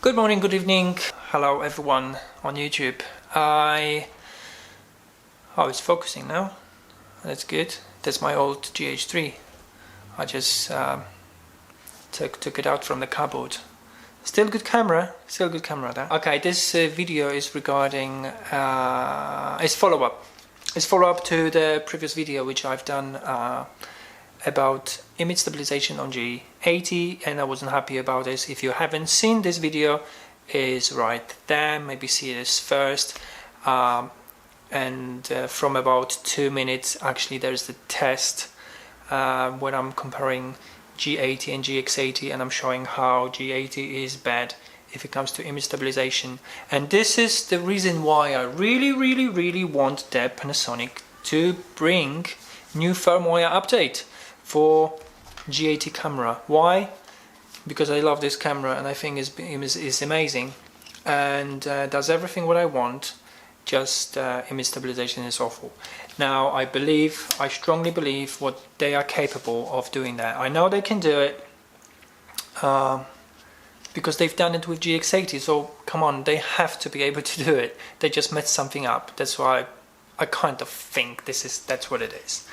Good morning, good evening, hello everyone on YouTube. Oh, it's focusing now. That's good. That's my old GH3. I just took it out from the cupboard. Still good camera there. Okay, this video is regarding it's follow-up. It's follow-up to the previous video which I've done about image stabilization on G80, and I wasn't happy about this. If you haven't seen this video, is right there. Maybe see this first. From about 2 minutes, actually, there's the test when I'm comparing G80 and GX80, and I'm showing how G80 is bad if it comes to image stabilization. And this is the reason why I really want the Panasonic to bring new firmware update for G80 camera. Why? Because I love this camera and I think it's amazing and does everything what I want. Just image stabilization is awful. Now I strongly believe what they are capable of doing that. I know they can do it because they've done it with GX80, so come on, they have to be able to do it. They just messed something up. That's why I kind of think that's what it is.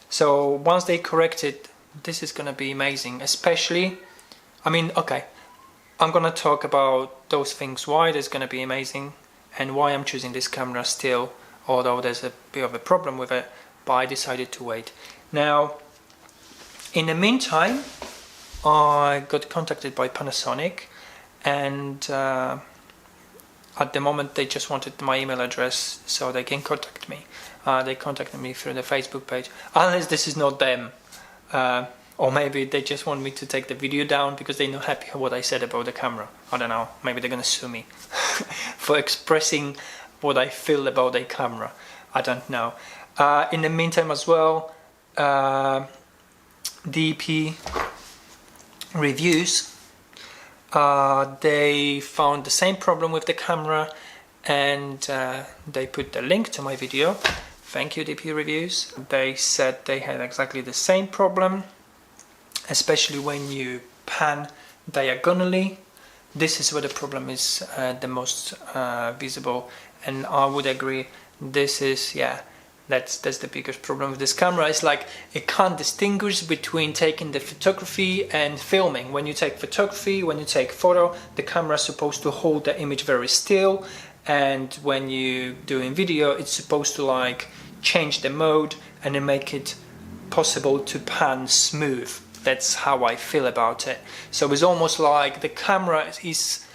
So once they correct it, this is gonna be amazing. Especially, I mean, okay, I'm gonna talk about those things, why it's gonna be amazing and why I'm choosing this camera still, although there's a bit of a problem with it, but I decided to wait. Now, in the meantime, I got contacted by Panasonic, and at the moment they just wanted my email address so they can contact me. They contacted me through the Facebook page, unless this is not them. Or maybe they just want me to take the video down because they're not happy with what I said about the camera. I don't know, maybe they're gonna sue me for expressing what I feel about the camera. I don't know. In the meantime as well, DP Reviews, they found the same problem with the camera, and they put the link to my video. Thank you, DP Reviews. They said they had exactly the same problem, especially when you pan diagonally. This is where the problem is the most visible, and I would agree. This is, yeah, that's the biggest problem with this camera. It's like it can't distinguish between taking the photography and filming. When you take photography, when you take photo, the camera is supposed to hold the image very still, and when you doing video, it's supposed to like change the mode and then make it possible to pan smooth. That's how I feel about it. So it's almost like the camera is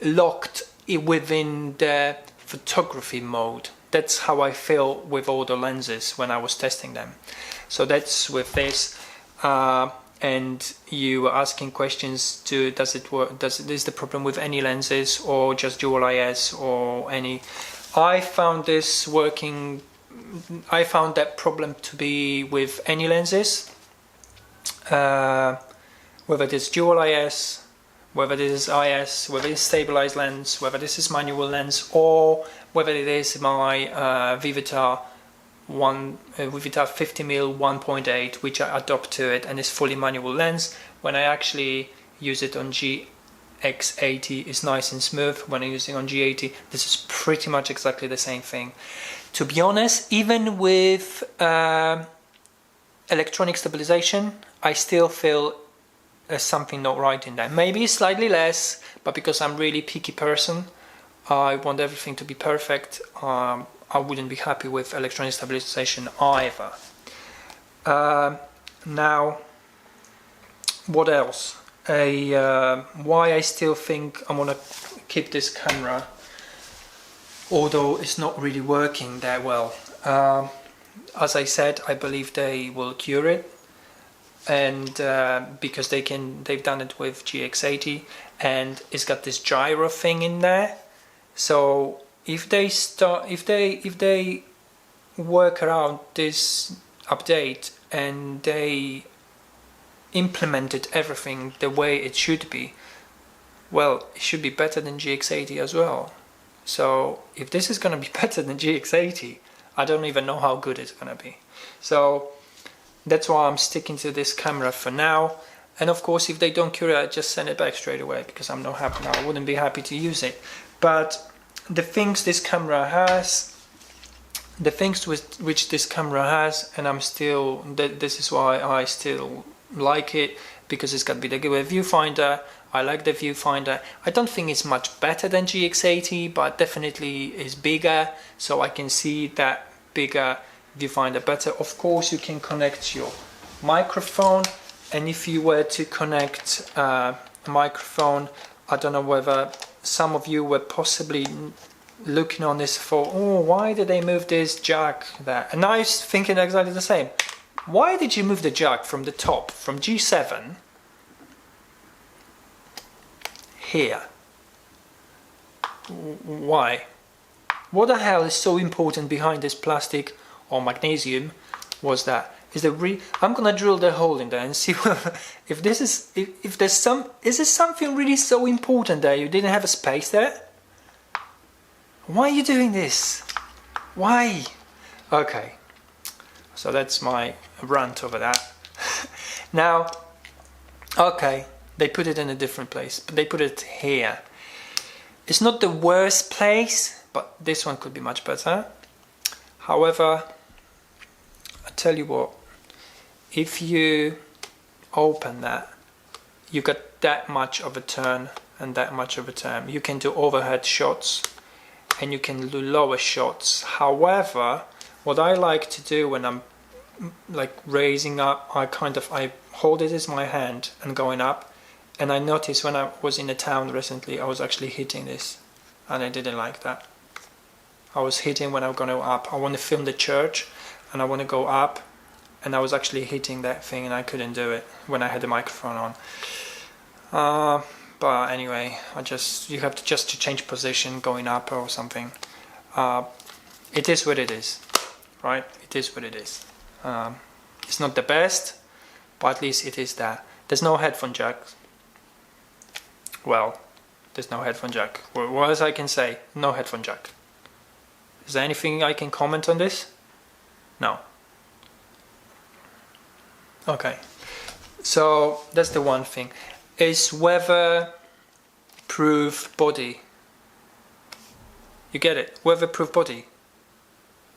locked within the photography mode. That's how I feel with all the lenses when I was testing them. So that's with this. And you were asking questions to, does it work? Is the problem with any lenses or just dual IS or any? I found this working. I found that problem to be with any lenses. Whether it is dual IS, whether this is IS, whether it's stabilized lens, whether this is manual lens, or whether it is my Vivitar 50mm 1.8, which I adopt to it and is fully manual lens. When I actually use it on GX80, it's nice and smooth. When I'm using on G80, this is pretty much exactly the same thing. To be honest, even with electronic stabilization, I still feel there's something not right in there. Maybe slightly less, but because I'm really picky person, I want everything to be perfect. I wouldn't be happy with electronic stabilization either. Now, what else? Why I still think I'm gonna keep this camera, although it's not really working that well. As I said, I believe they will cure it, and because they've done it with GX80, and it's got this gyro thing in there. So if they work around this update and they implemented everything the way it should be, well, it should be better than GX80 as well. So if this is going to be better than GX80, I don't even know how good it's going to be. So that's why I'm sticking to this camera for now. And of course, if they don't cure it, I just send it back straight away because I'm not happy now. I wouldn't be happy to use it. But the things this camera has, the things which this camera has, and I'm still, this is why I still like it, because it's got bigger viewfinder. I like the viewfinder. I don't think it's much better than GX80, but definitely is bigger, so I can see that bigger viewfinder better. Of course, you can connect your microphone, and if you were to connect a microphone, I don't know whether some of you were possibly looking on this for, oh, why did they move this jack there? And I was thinking exactly the same. Why did you move the jack from the top, from G7 here? Why? What the hell is so important behind this plastic or magnesium was that? I'm gonna drill the hole in there and see if this is, if there's some, is there something really so important there? You didn't have a space there? Why are you doing this? Why? Okay, so that's my rant over that. Now, okay, they put it in a different place, but they put it here. It's not the worst place, but this one could be much better. However, I tell you what, if you open that, you got that much of a turn and that much of a turn. You can do overhead shots and you can do lower shots. However, what I like to do when I'm like raising up, I hold it as my hand and going up, and I noticed when I was in a town recently, I was actually hitting this, and I didn't like that. I was hitting when I was going up. I want to film the church and I want to go up, and I was actually hitting that thing and I couldn't do it when I had the microphone on. But anyway, you have to just to change position going up or something. It is what it is, right? It is what it is. It's not the best, but at least it is that. There's no headphone jack. Well, there's no headphone jack. What else I can say? No headphone jack. Is there anything I can comment on this? No. Okay. So that's the one thing. Is weatherproof body. You get it? Weatherproof body.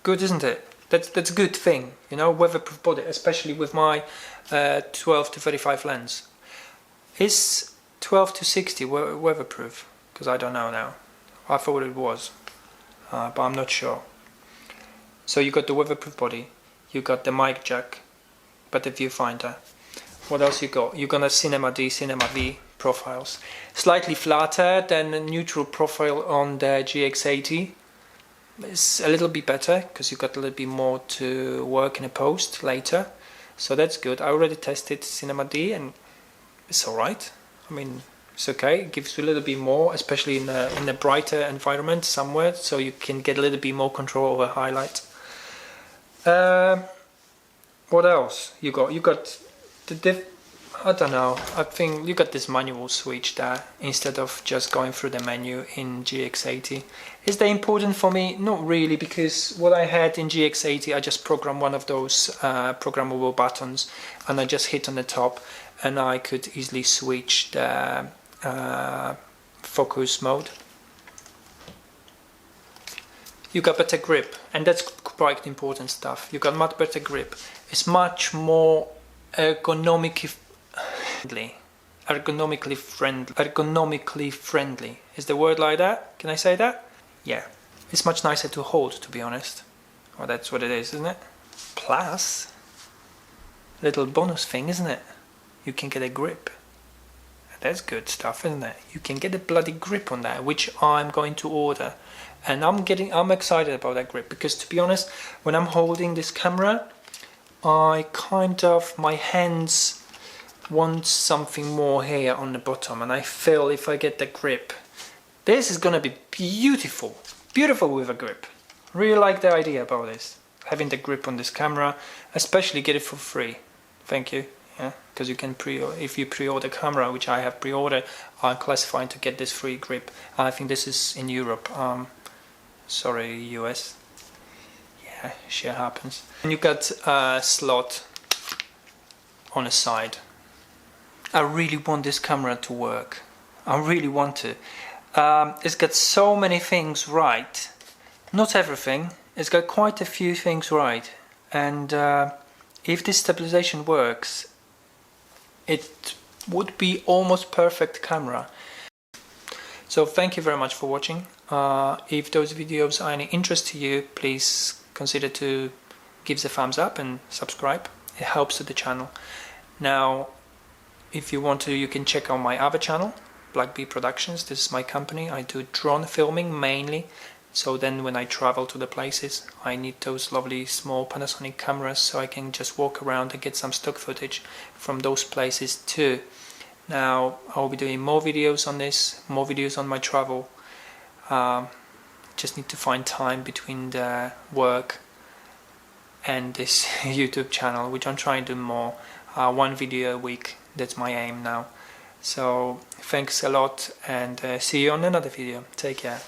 Good, isn't it? That's a good thing, you know, weatherproof body, especially with my 12 to 35 lens. Is 12 to 60 weatherproof? Because I don't know now. I thought it was, but I'm not sure. So you got the weatherproof body, you got the mic jack, but the viewfinder. What else you got? You got a Cinema D, Cinema V profiles. Slightly flatter than a neutral profile on the GX80. It's a little bit better because you got a little bit more to work in a post later, so that's good. I already tested Cinema D and it's alright. I mean, it's okay. It gives you a little bit more, especially in a brighter environment somewhere, so you can get a little bit more control over highlight. What else you got? You got the I don't know, I think you got this manual switch there instead of just going through the menu in GX80. Is that important for me? Not really, because what I had in GX80, I just programmed one of those programmable buttons and I just hit on the top and I could easily switch the focus mode. You got better grip, and that's quite important stuff. You got much better grip. It's much more ergonomically friendly. Is the word like that? Can I say that? Yeah. It's much nicer to hold, to be honest. Well, that's what it is, isn't it? Plus, little bonus thing, isn't it? You can get a grip. That's good stuff, isn't it? You can get a bloody grip on that, which I'm going to order. And I'm excited about that grip, because to be honest, when I'm holding this camera, my hands want something more here on the bottom, and I feel if I get the grip, this is gonna be beautiful with a grip. Really like the idea about this, having the grip on this camera, especially get it for free. Thank you. Yeah, because you can if you pre-order camera, which I have pre-ordered, I'm classifying to get this free grip. I think this is in Europe. Sorry, US. Yeah, shit happens. And you got a slot on the side. I really want this camera to work. I really want to. It's got so many things right. Not everything. It's got quite a few things right. And if this stabilization works, it would be almost perfect camera. So thank you very much for watching. If those videos are any interest to you, please consider to give the thumbs up and subscribe. It helps to the channel. Now, if you want to, you can check out my other channel, Black Bee Productions. This is my company. I do drone filming mainly. So then when I travel to the places, I need those lovely small Panasonic cameras so I can just walk around and get some stock footage from those places too. Now I'll be doing more videos on this, more videos on my travel. Just need to find time between the work and this YouTube channel, which I'm trying to do more. One video a week, that's my aim now. So thanks a lot, and see you on another video. Take care.